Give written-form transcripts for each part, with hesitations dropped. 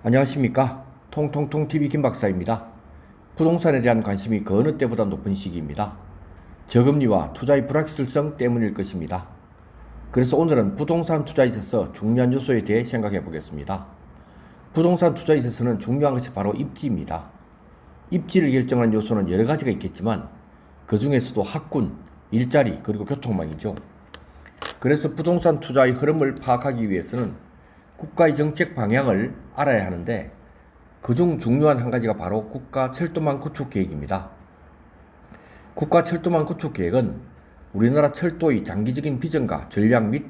안녕하십니까. 통통통TV 김박사입니다. 부동산에 대한 관심이 그 어느 때보다 높은 시기입니다. 저금리와 투자의 불확실성 때문일 것입니다. 그래서 오늘은 부동산 투자에 있어서 중요한 요소에 대해 생각해 보겠습니다. 부동산 투자에 있어서는 중요한 것이 바로 입지입니다. 입지를 결정하는 요소는 여러 가지가 있겠지만 그 중에서도 학군, 일자리, 그리고 교통망이죠. 그래서 부동산 투자의 흐름을 파악하기 위해서는 국가의 정책 방향을 알아야 하는데 그중 중요한 한 가지가 바로 국가 철도망 구축 계획입니다. 국가 철도망 구축 계획은 우리나라 철도의 장기적인 비전과 전략 및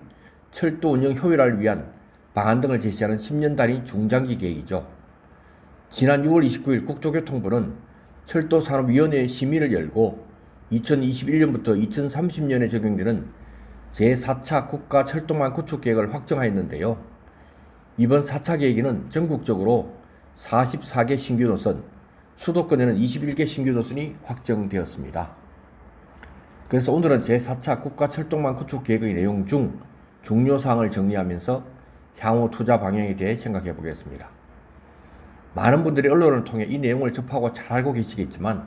철도 운영 효율화를 위한 방안 등을 제시하는 10년 단위 중장기 계획이죠. 지난 6월 29일 국토교통부는 철도산업위원회 심의를 열고 2021년부터 2030년에 적용되는 제4차 국가 철도망 구축 계획을 확정하였는데요. 이번 4차 계획에는 전국적으로 44개 신규 노선, 수도권에는 21개 신규 노선이 확정되었습니다. 그래서 오늘은 제4차 국가철도망 구축 계획의 내용 중 중요사항을 정리하면서 향후 투자 방향에 대해 생각해 보겠습니다. 많은 분들이 언론을 통해 이 내용을 접하고 잘 알고 계시겠지만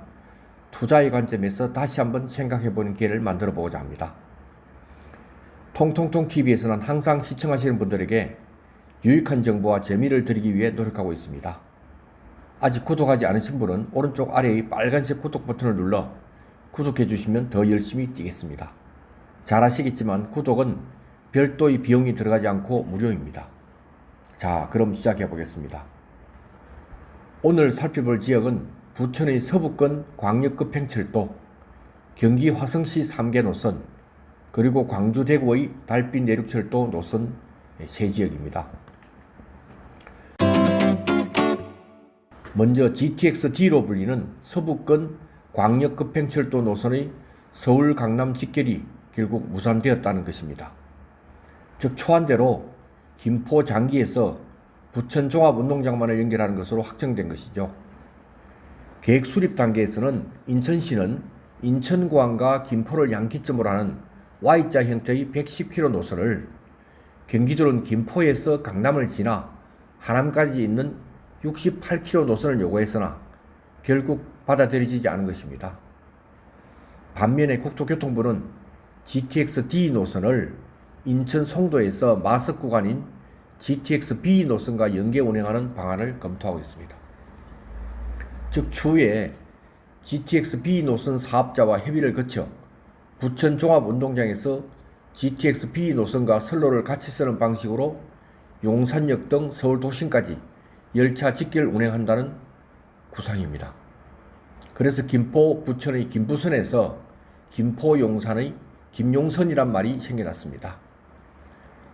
투자의 관점에서 다시 한번 생각해 보는 기회를 만들어 보고자 합니다. 통통통TV에서는 항상 시청하시는 분들에게 유익한 정보와 재미를 드리기 위해 노력하고 있습니다. 아직 구독하지 않으신 분은 오른쪽 아래의 빨간색 구독 버튼을 눌러 구독해 주시면 더 열심히 뛰겠습니다. 잘 아시겠지만 구독은 별도의 비용이 들어가지 않고 무료입니다. 자, 그럼 시작해 보겠습니다. 오늘 살펴볼 지역은 부천의 서부권 광역급행철도, 경기 화성시 3개 노선, 그리고 광주 대구의 달빛 내륙철도 노선 세 지역입니다. 먼저 GTX-D로 불리는 서부권 광역급행철도 노선의 서울 강남 직결이 결국 무산되었다는 것입니다. 즉 초안대로 김포 장기에서 부천 종합운동장만을 연결하는 것으로 확정된 것이죠. 계획 수립 단계에서는 인천시는 인천공항과 김포를 양기점으로 하는 Y자 형태의 110km 노선을, 경기도는 김포에서 강남을 지나 하남까지 있는 68km 노선을 요구했으나 결국 받아들여지지 않은 것입니다. 반면에 국토교통부는 GTX-D 노선을 인천 송도에서 마석 구간인 GTX-B 노선과 연계 운행하는 방안을 검토하고 있습니다. 즉 추후에 GTX-B 노선 사업자와 협의를 거쳐 부천 종합운동장에서 GTX-B 노선과 선로를 같이 쓰는 방식으로 용산역 등 서울 도심까지 열차 직결 운행한다는 구상입니다. 그래서 김포 부천의 김부선에서 김포 용산의 김용선이란 말이 생겨났습니다.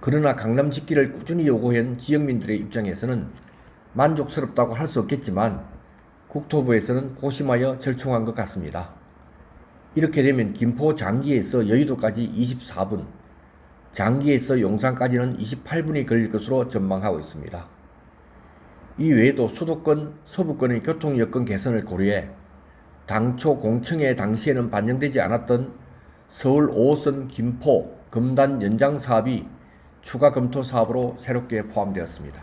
그러나 강남 직결을 꾸준히 요구한 지역민들의 입장에서는 만족스럽다고 할 수 없겠지만 국토부에서는 고심하여 절충한 것 같습니다. 이렇게 되면 김포 장기에서 여의도까지 24분, 장기에서 용산까지는 28분이 걸릴 것으로 전망하고 있습니다. 이 외에도 수도권, 서부권의 교통 여건 개선을 고려해 당초 공청회 당시에는 반영되지 않았던 서울 5호선 김포, 금단 연장 사업이 추가 검토 사업으로 새롭게 포함되었습니다.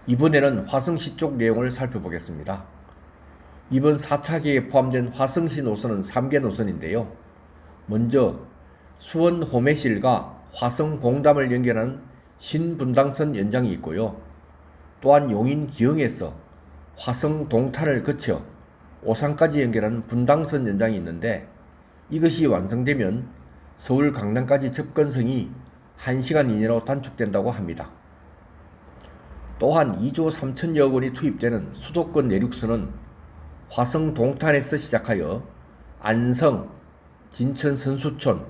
이번에는 화성시 쪽 내용을 살펴보겠습니다. 이번 4차 계획에 포함된 화성시 노선은 3개 노선인데요. 먼저 수원 호매실과 화성 공담을 연결하는 신분당선 연장이 있고요. 또한 용인 기흥에서 화성 동탄을 거쳐 오산까지 연결하는 분당선 연장이 있는데 이것이 완성되면 서울 강남까지 접근성이 1시간 이내로 단축된다고 합니다. 또한 2조 3천여억 원이 투입되는 수도권 내륙선은 화성 동탄에서 시작하여 안성, 진천 선수촌,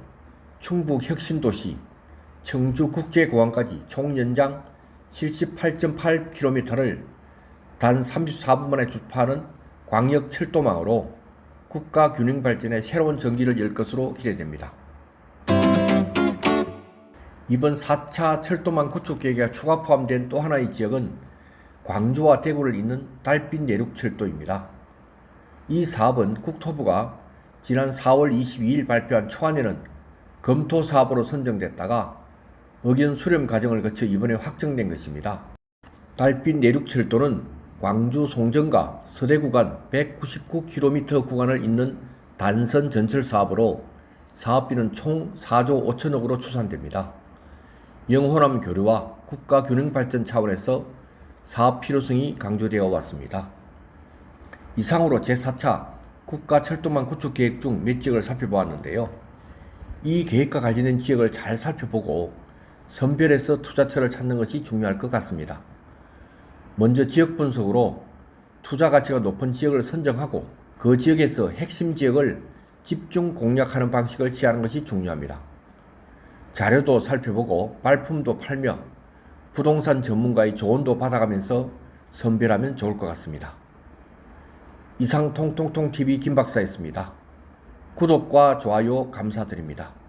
충북 혁신도시, 청주국제공항까지 총 연장 78.8km를 단 34분 만에 주파하는 광역철도망으로 국가 균형 발전에 새로운 전기를 열 것으로 기대됩니다. 이번 4차 철도망 구축 계획에 추가 포함된 또 하나의 지역은 광주와 대구를 잇는 달빛 내륙철도입니다. 이 사업은 국토부가 지난 4월 22일 발표한 초안에는 검토 사업으로 선정됐다가 의견 수렴 과정을 거쳐 이번에 확정된 것입니다. 달빛 내륙철도는 광주 송정과 서대 구간 199km 구간을 잇는 단선 전철 사업으로 사업비는 총 4조 5천억으로 추산됩니다. 영호남 교류와 국가 균형 발전 차원에서 사업 필요성이 강조되어 왔습니다. 이상으로 제4차 국가철도망 구축 계획 중 몇 지역을 살펴보았는데요. 이 계획과 관련된 지역을 잘 살펴보고 선별해서 투자처를 찾는 것이 중요할 것 같습니다. 먼저 지역 분석으로 투자 가치가 높은 지역을 선정하고 그 지역에서 핵심 지역을 집중 공략하는 방식을 취하는 것이 중요합니다. 자료도 살펴보고 발품도 팔며 부동산 전문가의 조언도 받아가면서 선별하면 좋을 것 같습니다. 이상 통통통TV 김박사였습니다. 구독과 좋아요 감사드립니다.